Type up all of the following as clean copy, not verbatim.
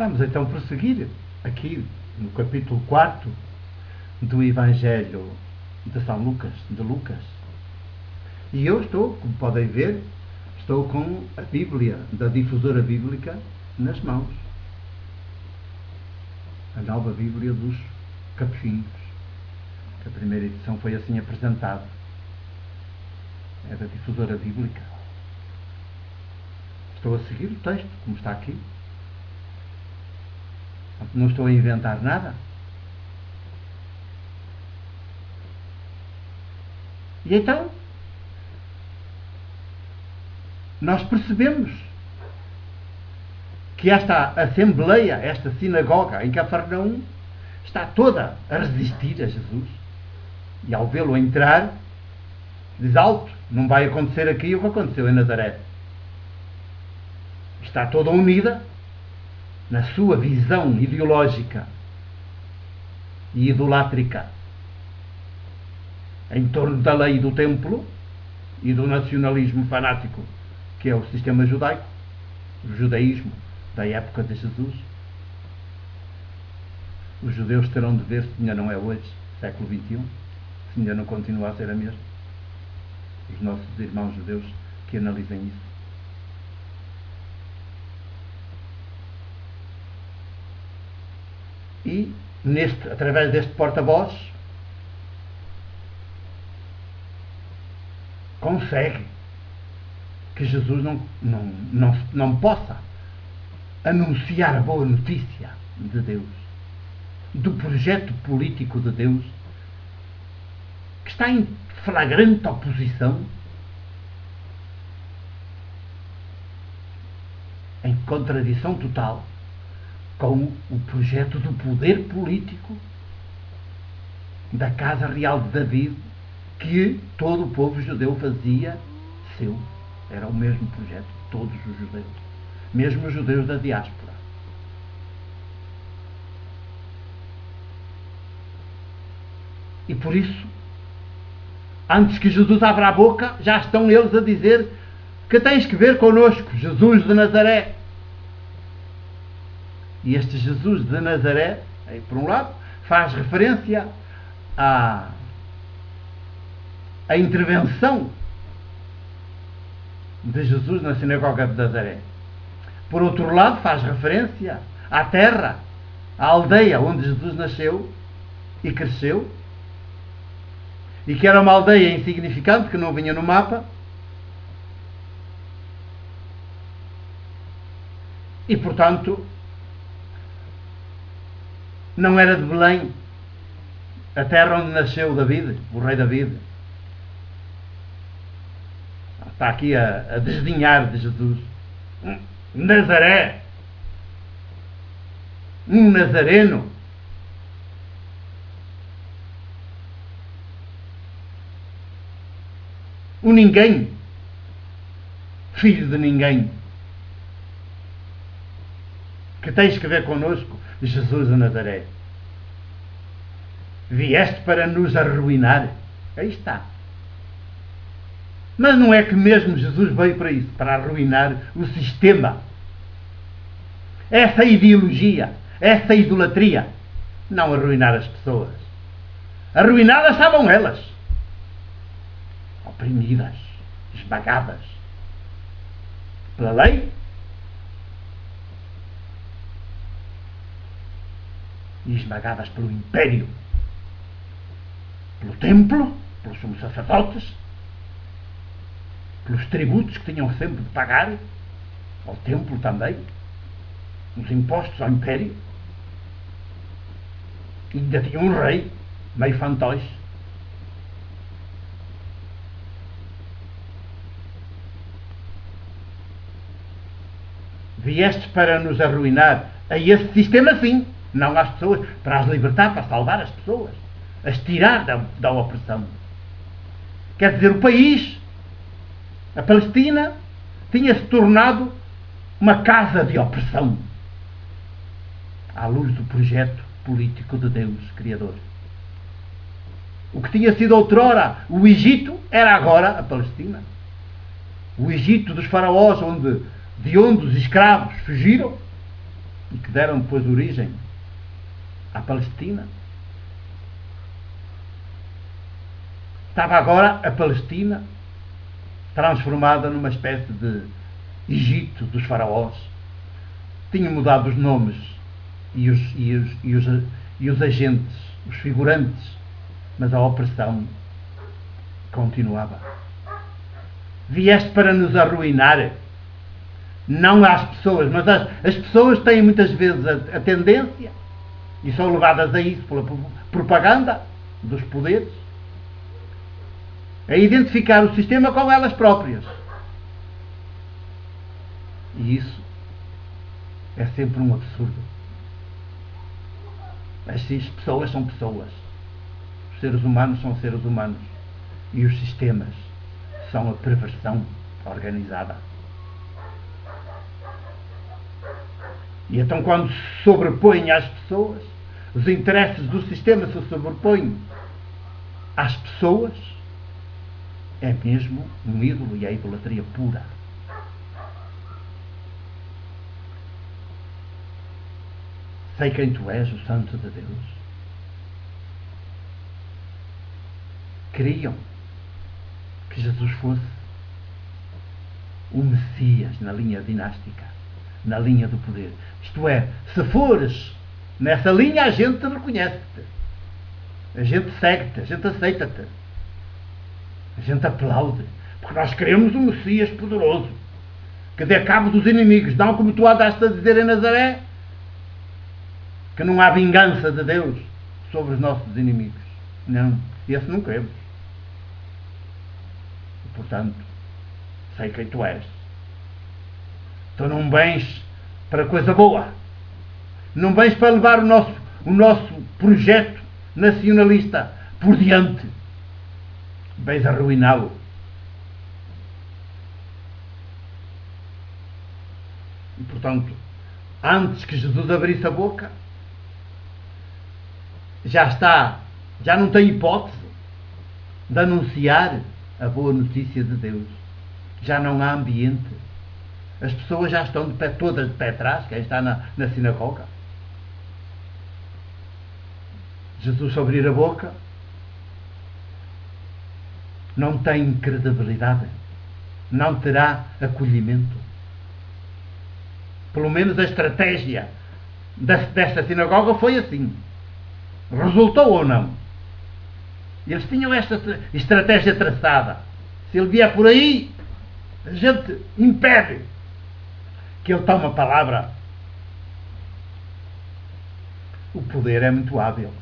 Vamos então prosseguir aqui no capítulo 4 do Evangelho de São Lucas, de Lucas. E eu estou, como podem ver, estou com a Bíblia da Difusora Bíblica nas mãos. A nova Bíblia dos Capuchinhos, que a primeira edição foi assim apresentada. É da Difusora Bíblica. Estou a seguir o texto, como está aqui. Não estou a inventar nada. E então, nós percebemos que esta assembleia, esta sinagoga em Cafarnaum, está toda a resistir a Jesus. E ao vê-lo entrar, diz alto: não vai acontecer aqui o que aconteceu em Nazaré. Está toda unida na sua visão ideológica e idolátrica em torno da lei do templo e do nacionalismo fanático que é o sistema judaico, o judaísmo da época de Jesus. Os judeus terão de ver se ainda não é hoje, século XXI, se ainda não continua a ser a mesma. Os nossos irmãos judeus que analisem isso. E, através deste porta-voz, consegue que Jesus não possa anunciar a boa notícia de Deus, do projeto político de Deus, que está em flagrante oposição, em contradição total com o projeto do poder político da Casa Real de David, que todo o povo judeu fazia seu. Era o mesmo projeto de todos os judeus, mesmo os judeus da diáspora. E por isso, antes que Jesus abra a boca, já estão eles a dizer que tens que ver connosco, Jesus de Nazaré. E este Jesus de Nazaré, por um lado, faz referência à intervenção de Jesus na sinagoga de Nazaré. Por outro lado, faz referência à terra, à aldeia onde Jesus nasceu e cresceu, e que era uma aldeia insignificante, que não vinha no mapa, e portanto não era de Belém, a terra onde nasceu David, o rei David. Está aqui a desdenhar de Jesus. Nazaré, um nazareno. Um ninguém, filho de ninguém. Que tens que ver connosco, Jesus de Nazaré. Vieste para nos arruinar. Aí está. Mas não é que mesmo Jesus veio para isso, para arruinar o sistema. Essa ideologia, essa idolatria. Não arruinar as pessoas. Arruinadas estavam elas. Oprimidas, esmagadas pela lei e esmagadas pelo império, pelo templo, pelos sumos sacerdotes, pelos tributos que tinham sempre de pagar ao templo também, os impostos ao império. E ainda tinha um rei meio fantoche. Vieste para nos arruinar a esse sistema, sim, não às pessoas, para as libertar, para salvar as pessoas, as tirar da opressão. Quer dizer, o país, a Palestina, tinha-se tornado uma casa de opressão à luz do projeto político de Deus, Criador. O que tinha sido outrora o Egito era agora a Palestina. O Egito dos faraós, de onde os escravos fugiram, e que deram depois origem à Palestina. Estava agora a Palestina transformada numa espécie de Egito dos faraós. Tinham mudado os nomes e os agentes, os figurantes, mas a opressão continuava. Vieste para nos arruinar, não às pessoas, mas as pessoas têm muitas vezes a tendência, e são levadas a isso pela propaganda dos poderes, a identificar o sistema com elas próprias. E isso é sempre um absurdo. As pessoas são pessoas. Os seres humanos são seres humanos. E os sistemas são a perversão organizada. E então, quando se sobrepõem às pessoas, os interesses do sistema se sobrepõem às pessoas, é mesmo um ídolo e é a idolatria pura. Sei quem tu és, o Santo de Deus. Queriam que Jesus fosse o Messias na linha dinástica, na linha do poder. Isto é, se fores nessa linha, a gente reconhece-te, a gente segue-te, a gente aceita-te, a gente aplaude, porque nós queremos um Messias poderoso que dê cabo dos inimigos, não como tu andaste a dizer em Nazaré, que não há vingança de Deus sobre os nossos inimigos. Não, esse não queremos. E, portanto, sei quem tu és. Tu não vens para coisa boa, não vens para levar o nosso projeto nacionalista por diante, vens arruiná-lo. E, portanto, antes que Jesus abrisse a boca, já não tem hipótese de anunciar a boa notícia de Deus. Já não há ambiente. As pessoas já estão todas de pé atrás, quem está na sinagoga. Jesus, se abrir a boca, não tem credibilidade, não terá acolhimento. Pelo menos a estratégia desta sinagoga foi assim. Resultou ou não? Eles tinham esta estratégia traçada. Se ele vier por aí, a gente impede que ele tome a palavra. O poder é muito hábil.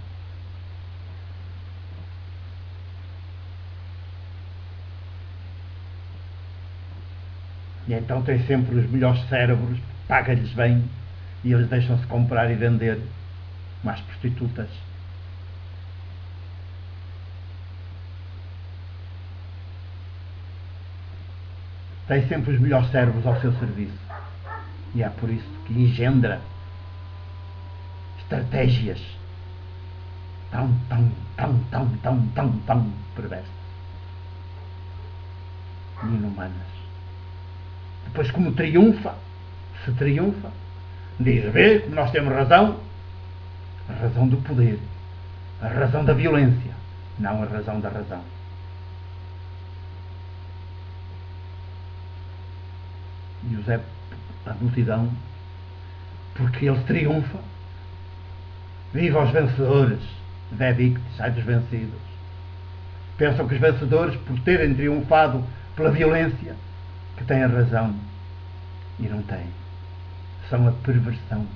E então tem sempre os melhores cérebros, paga-lhes bem e eles deixam-se comprar e vender como as prostitutas. Tem sempre os melhores cérebros ao seu serviço. E é por isso que engendra estratégias tão perversas e inumanas. Depois, como se triunfa, diz: vê como nós temos razão, a razão do poder, a razão da violência, não a razão da razão. E a multidão, porque ele triunfa, viva os vencedores, de victis, ai dos vencidos. Pensam que os vencedores, por terem triunfado pela violência, que têm a razão, e não têm. São a perversão.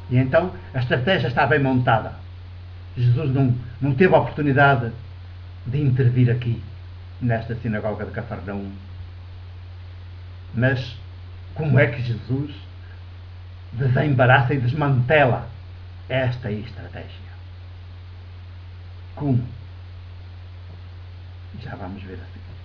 E então a estratégia está bem montada. Jesus não teve a oportunidade de intervir aqui, nesta sinagoga de Cafarnaum. Mas como é que Jesus desembaraça e desmantela esta estratégia? Como? Já vamos ver a seguir.